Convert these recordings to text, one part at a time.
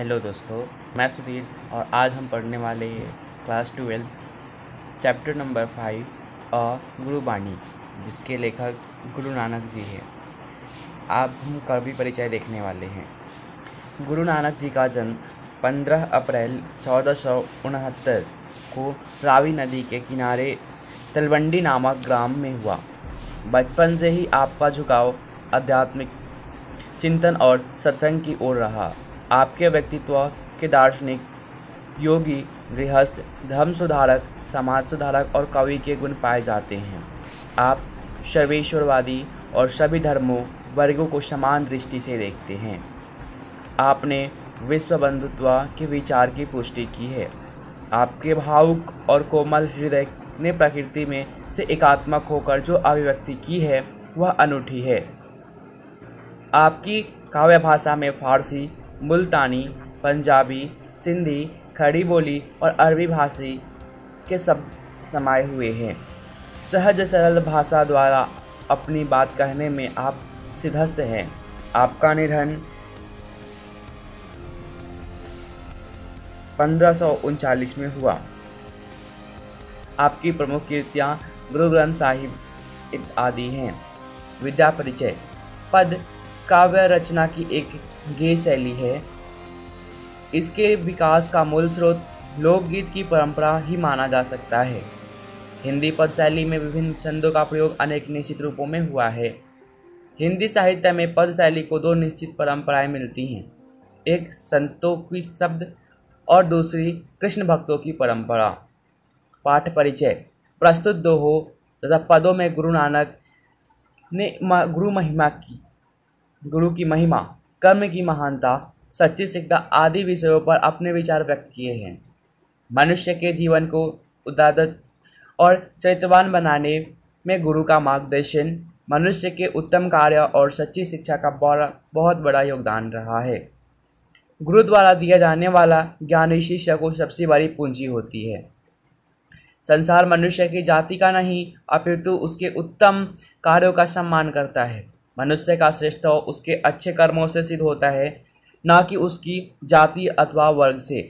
Hello दोस्तों, मैं सुधीर और आज हम पढ़ने वाले हैं क्लास 12 चैप्टर नंबर 5 और गुरुबाणी, जिसके लेखक गुरु नानक जी हैं। अब हम कवि परिचय देखने वाले हैं। गुरु नानक जी का जन्म 15 अप्रैल 1469 को रावी नदी के किनारे तलवंडी नामक ग्राम में हुआ। बचपन से ही आपका झुकाव आध्यात्मिक चिंतन और सत्संग की ओर रहा। आपके व्यक्तित्व के दार्शनिक, योगी, गृहस्थ, धर्म सुधारक, समाज सुधारक और कवि के गुण पाए जाते हैं। आप सर्वेश्वरवादी और सभी धर्मों वर्गों को समान दृष्टि से देखते हैं। आपने विश्व बंधुत्व के विचार की पुष्टि की है। आपके भावुक और कोमल हृदय ने प्रकृति में से एकात्मक होकर जो अभिव्यक्ति की है वह अनूठी है। आपकी काव्य भाषा में फारसी, मुल्तानी, पंजाबी, सिंधी, खड़ी बोली और अरबी भाषी के शब्द समाये हुए हैं। सहज सरल भाषा द्वारा अपनी बात कहने में आप सिद्धहस्त हैं। आपका निधन 1539 में हुआ। आपकी प्रमुख कृतियाँ गुरु ग्रंथ साहिब आदि हैं। विद्या परिचय पद काव्य रचना की एक गेय शैली है। इसके विकास का मूल स्रोत लोकगीत की परंपरा ही माना जा सकता है। हिंदी पद शैली में विभिन्न छंदों का प्रयोग अनेक निश्चित रूपों में हुआ है। हिंदी साहित्य में पद शैली को दो निश्चित परंपराएं मिलती हैं, एक संतों की शब्द और दूसरी कृष्ण भक्तों की परंपरा। पाठ परिचय प्रस्तुत दोहों तथा पदों में गुरु नानक ने गुरु की महिमा, कर्म की महानता, सच्ची शिक्षा आदि विषयों पर अपने विचार व्यक्त किए हैं। मनुष्य के जीवन को उदात्त और चरित्रवान बनाने में गुरु का मार्गदर्शन, मनुष्य के उत्तम कार्य और सच्ची शिक्षा का बहुत बड़ा योगदान रहा है। गुरु द्वारा दिया जाने वाला ज्ञान ही शिष्य को सबसे बड़ी पूंजी होती है। संसार मनुष्य की जाति का नहीं अपितु उसके उत्तम कार्यों का सम्मान करता है। मनुष्य का श्रेष्ठ उसके अच्छे कर्मों से सिद्ध होता है, न कि उसकी जाति अथवा वर्ग से।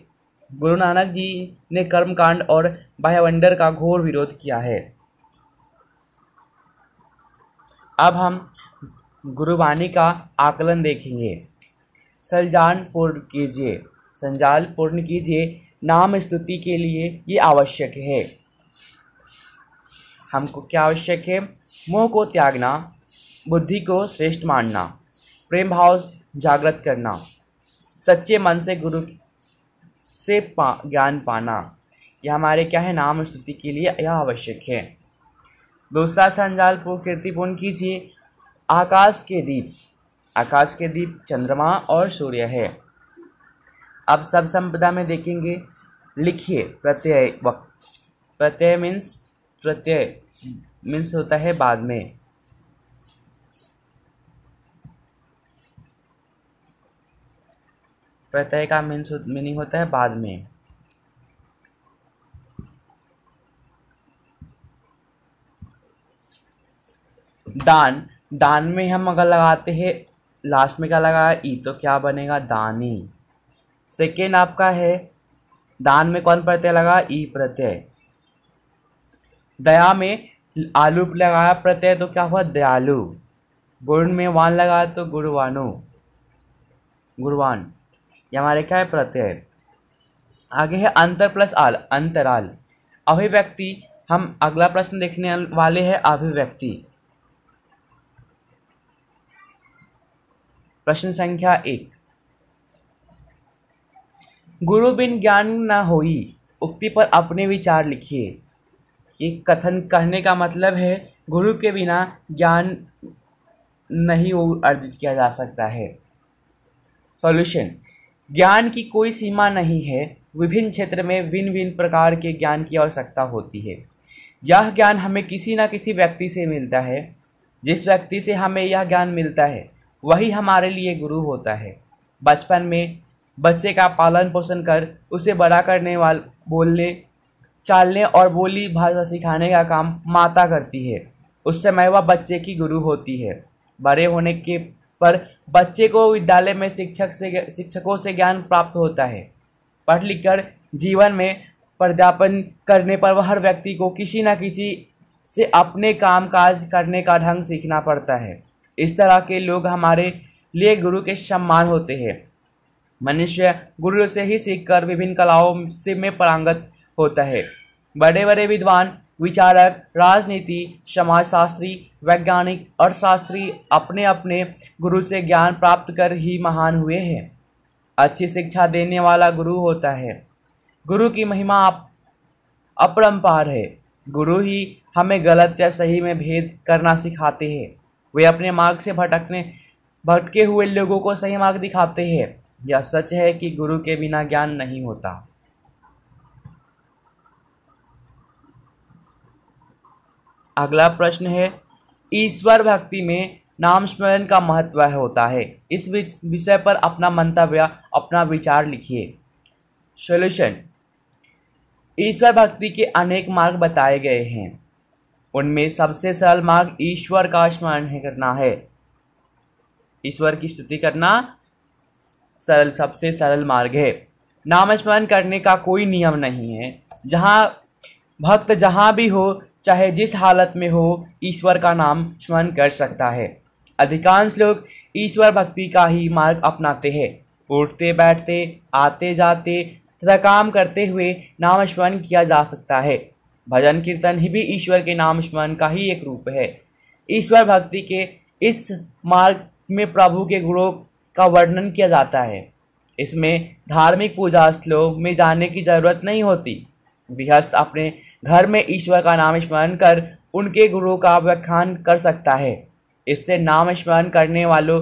गुरु नानक जी ने कर्मकांड और बाह्यवंडर का घोर विरोध किया है। अब हम गुरुबाणी का आकलन देखेंगे। संजाल पूर्ण कीजिए। नाम स्तुति के लिए ये आवश्यक है। हमको क्या आवश्यक है? मोह को त्यागना, बुद्धि को श्रेष्ठ मानना, प्रेम भाव जागृत करना, सच्चे मन से गुरु से ज्ञान पाना। यह हमारे क्या है? नाम स्तुति के लिए यह आवश्यक है। दूसरा संजाल कीर्तिपूर्ण कीजिए। आकाश के दीप चंद्रमा और सूर्य है। अब सब संपदा में देखेंगे। लिखिए प्रत्यय मीन्स होता है बाद में। प्रत्यय का मीनिंग होता है बाद में। दान में हम अगर लगाते हैं लास्ट में क्या लगाया ई, तो क्या बनेगा? दानी। सेकेंड आपका है दान में कौन प्रत्यय लगा? ई प्रत्यय। दया में आलू लगाया प्रत्यय, तो क्या हुआ? दयालु। गुण में वान लगाया तो गुणवान। ये हमारे क्या है? प्रत्यय। आगे है अंतर प्लस आल, अंतराल। अभिव्यक्ति, हम अगला प्रश्न देखने वाले हैं अभिव्यक्ति। प्रश्न संख्या 1। गुरु बिन ज्ञान न होई, उक्ति पर अपने विचार लिखिए। ये कथन कहने का मतलब है गुरु के बिना ज्ञान नहीं अर्जित किया जा सकता है। सॉल्यूशन, ज्ञान की कोई सीमा नहीं है। विभिन्न क्षेत्र में भिन्न भिन्न प्रकार के ज्ञान की आवश्यकता होती है। यह ज्ञान हमें किसी न किसी व्यक्ति से मिलता है। जिस व्यक्ति से हमें यह ज्ञान मिलता है वही हमारे लिए गुरु होता है। बचपन में बच्चे का पालन पोषण कर उसे बड़ा करने बोलने, चालने और बोली भाषा सिखाने का काम माता करती है। उस समय वह बच्चे की गुरु होती है। बड़े होने के पर बच्चे को विद्यालय में शिक्षकों से ज्ञान प्राप्त होता है। पढ़ लिख कर जीवन में पदार्पण करने पर हर व्यक्ति को किसी न किसी से अपने काम काज करने का ढंग सीखना पड़ता है। इस तरह के लोग हमारे लिए गुरु के सम्मान होते हैं। मनुष्य गुरु से ही सीखकर विभिन्न कलाओं से में पारंगत होता है। बड़े बड़े विद्वान, विचारक, राजनीति, समाजशास्त्री, वैज्ञानिक, अर्थशास्त्री अपने अपने गुरु से ज्ञान प्राप्त कर ही महान हुए हैं। अच्छी शिक्षा देने वाला गुरु होता है। गुरु की महिमा अपरंपार है। गुरु ही हमें गलत या सही में भेद करना सिखाते हैं। वे अपने मार्ग से भटके हुए लोगों को सही मार्ग दिखाते हैं। यह सच है कि गुरु के बिना ज्ञान नहीं होता। अगला प्रश्न है, ईश्वर भक्ति में नाम स्मरण का महत्व होता है। इस विषय पर अपना मंतव्य, अपना विचार लिखिए। सॉल्यूशन। ईश्वर भक्ति के अनेक मार्ग बताए गए हैं। उनमें सबसे सरल मार्ग ईश्वर का स्मरण करना है। ईश्वर की स्तुति करना सबसे सरल मार्ग है। नाम स्मरण करने का कोई नियम नहीं है। भक्त जहाँ भी हो, चाहे जिस हालत में हो, ईश्वर का नाम स्मरण कर सकता है। अधिकांश लोग ईश्वर भक्ति का ही मार्ग अपनाते हैं। उठते बैठते, आते जाते तथा काम करते हुए नाम स्मरण किया जा सकता है। भजन कीर्तन ही भी ईश्वर के नाम स्मरण का ही एक रूप है। ईश्वर भक्ति के इस मार्ग में प्रभु के गुणों का वर्णन किया जाता है। इसमें धार्मिक पूजा स्थलों में जाने की जरूरत नहीं होती। गृहस्थ अपने घर में ईश्वर का नाम स्मरण कर उनके गुणों का व्याख्यान कर सकता है। इससे नाम स्मरण करने वालों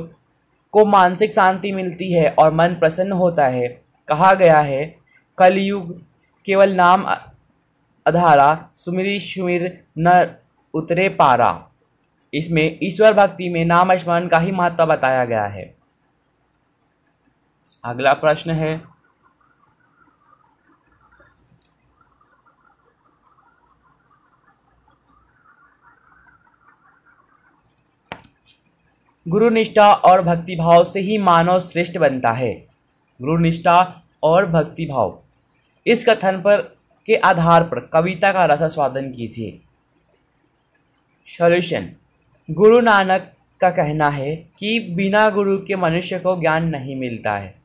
को मानसिक शांति मिलती है और मन प्रसन्न होता है। कहा गया है, कलयुग केवल नाम आधारा, सुमिरि सुमिर न उतरे पारा। इसमें ईश्वर भक्ति में नाम स्मरण का ही महत्व बताया गया है। अगला प्रश्न है, गुरु निष्ठा और भक्तिभाव से ही मानव श्रेष्ठ बनता है। गुरु निष्ठा और भक्तिभाव, इस कथन पर के आधार पर कविता का रसास्वादन कीजिए। सॉल्यूशन। गुरु नानक का कहना है कि बिना गुरु के मनुष्य को ज्ञान नहीं मिलता है।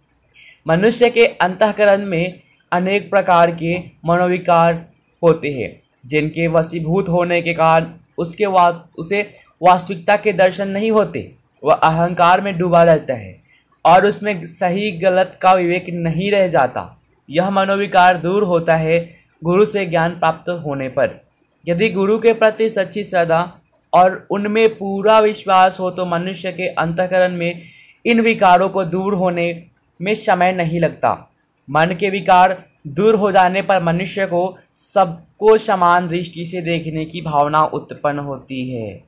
मनुष्य के अंतःकरण में अनेक प्रकार के मनोविकार होते हैं, जिनके वशीभूत होने के कारण उसे वास्तविकता के दर्शन नहीं होते। वह अहंकार में डूबा रहता है और उसमें सही गलत का विवेक नहीं रह जाता। यह मनोविकार दूर होता है गुरु से ज्ञान प्राप्त होने पर। यदि गुरु के प्रति सच्ची श्रद्धा और उनमें पूरा विश्वास हो तो मनुष्य के अंतःकरण में इन विकारों को दूर होने में समय नहीं लगता। मन के विकार दूर हो जाने पर मनुष्य को सबको समान दृष्टि से देखने की भावना उत्पन्न होती है।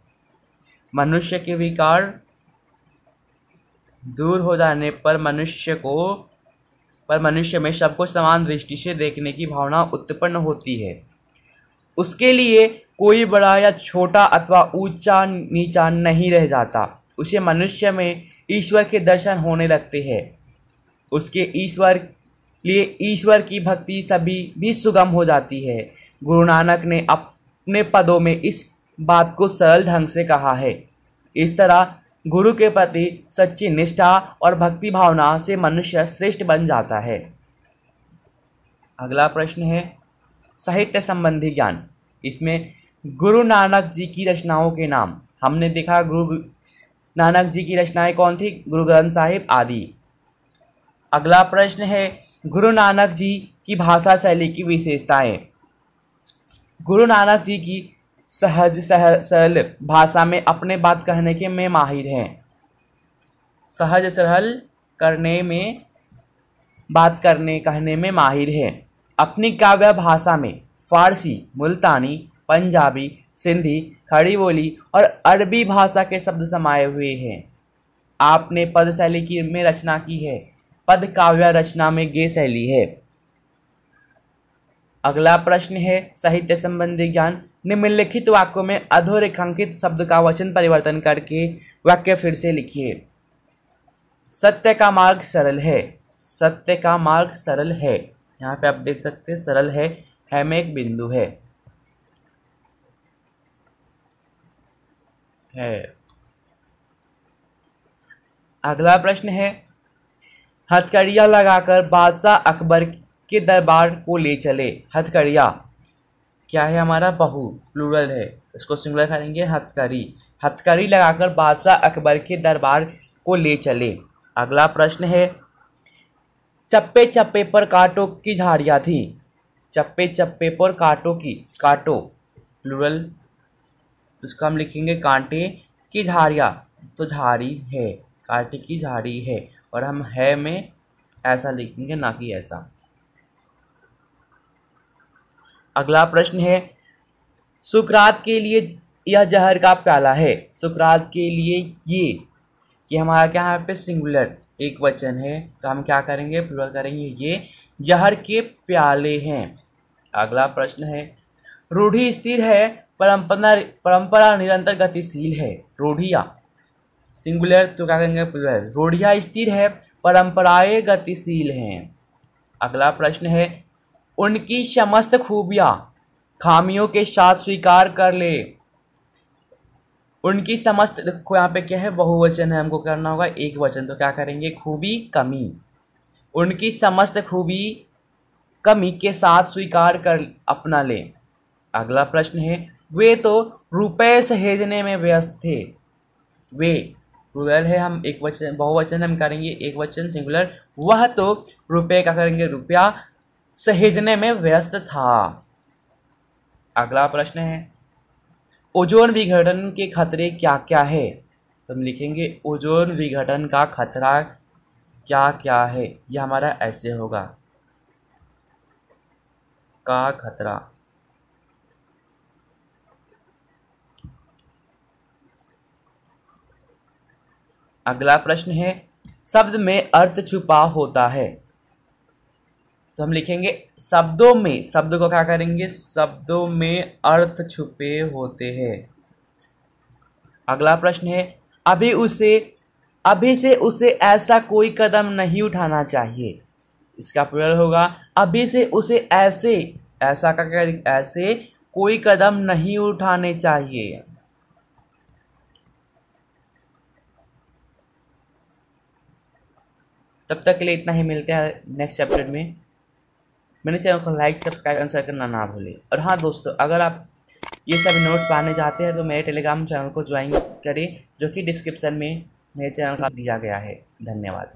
मनुष्य के विकार दूर हो जाने पर मनुष्य में सबको समान दृष्टि से देखने की भावना उत्पन्न होती है। उसके लिए कोई बड़ा या छोटा अथवा ऊंचा नीचा नहीं रह जाता। उसे मनुष्य में ईश्वर के दर्शन होने लगते हैं। उसके ईश्वर की भक्ति सभी भी सुगम हो जाती है। गुरु नानक ने अपने पदों में इस बात को सरल ढंग से कहा है। इस तरह गुरु के प्रति सच्ची निष्ठा और भक्ति भावना से मनुष्य श्रेष्ठ बन जाता है। अगला प्रश्न है, साहित्य संबंधी ज्ञान। इसमें गुरु नानक जी की रचनाओं के नाम। हमने देखा गुरु नानक जी की रचनाएं कौन थी? गुरु ग्रंथ साहिब आदि। अगला प्रश्न है, गुरु नानक जी की भाषा शैली की विशेषताएं। गुरु नानक जी की सहज सरल भाषा में अपने बात कहने के में माहिर हैं। सहज सरल कहने में माहिर हैं। अपनी काव्य भाषा में फारसी, मुल्तानी, पंजाबी, सिंधी, खड़ी बोली और अरबी भाषा के शब्द समाये हुए हैं। आपने पद शैली में रचना की है। पद काव्य रचना में गे शैली है। अगला प्रश्न है, साहित्य संबंधी ज्ञान। निम्नलिखित वाक्यों में अधोरेखांकित शब्द का वचन परिवर्तन करके वाक्य फिर से लिखिए। सत्य का मार्ग सरल है। सत्य का मार्ग सरल है, यहाँ पे आप देख सकते हैं सरल है में एक बिंदु है। अगला प्रश्न है, हथकड़ियाँ लगाकर बादशाह अकबर के दरबार को ले चले। हथकड़ियाँ क्या है, हमारा बहु प्लूरल है, इसको सिंगुलर करेंगे हथकड़ी। हथकड़ी लगाकर बादशाह अकबर के दरबार को ले चले। अगला प्रश्न है, चप्पे चप्पे पर कांटों की झाड़ियाँ थी। चप्पे चप्पे पर कांटों की, कांटों प्लूरल, इसको हम लिखेंगे कांटे की झाड़ियाँ, तो झाड़ी है, कांटे की झाड़ी है, और हम है में ऐसा लिखेंगे, ना कि ऐसा। अगला प्रश्न है, सुकरात के लिए यह जहर का प्याला है। सुकरात के लिए ये हमारा क्या है, यहाँ पे सिंगुलर एक वचन है, तो हम क्या करेंगे, प्लूरल करेंगे, ये जहर के प्याले हैं। अगला प्रश्न है, रूढ़ी स्थिर है, परंपरा निरंतर गतिशील है। रूढ़िया सिंगुलर, तो क्या करेंगे, प्लूरल। रूढ़िया स्थिर है, परंपराएं गतिशील हैं। अगला प्रश्न है, उनकी समस्त खूबियां खामियों के साथ स्वीकार कर ले। उनकी समस्त, देखो यहाँ पे क्या है, बहुवचन है, हमको करना होगा एक वचन, तो क्या करेंगे, खूबी कमी। उनकी समस्त खूबी कमी के साथ स्वीकार कर अपना ले। अगला प्रश्न है, वे तो रुपए सहेजने में व्यस्त थे। वे प्लूरल है, हम एक वचन, बहुवचन हम करेंगे एक वचन सिंगुलर। वह तो रुपए का करेंगे रुपया सहेजने में व्यस्त था। अगला प्रश्न है, ओजोन विघटन के खतरे क्या क्या है। तो हम लिखेंगे ओजोन विघटन का खतरा क्या क्या है, यह हमारा ऐसे होगा, का खतरा। अगला प्रश्न है, शब्द में अर्थ छुपा होता है। तो हम लिखेंगे शब्दों में, शब्द को क्या करेंगे, शब्दों में अर्थ छुपे होते हैं। अगला प्रश्न है, अभी से उसे ऐसा कोई कदम नहीं उठाना चाहिए। इसका प्लूरल होगा, अभी से उसे ऐसा का ऐसे कोई कदम नहीं उठाने चाहिए। तब तक के लिए इतना ही, मिलते हैं नेक्स्ट चैप्टर में। मेरे चैनल को लाइक सब्सक्राइब आंसर करना ना भूलें। और हाँ दोस्तों, अगर आप ये सभी नोट्स पाने चाहते हैं तो मेरे टेलीग्राम चैनल को ज्वाइन करें, जो कि डिस्क्रिप्शन में मेरे चैनल का दिया गया है। धन्यवाद।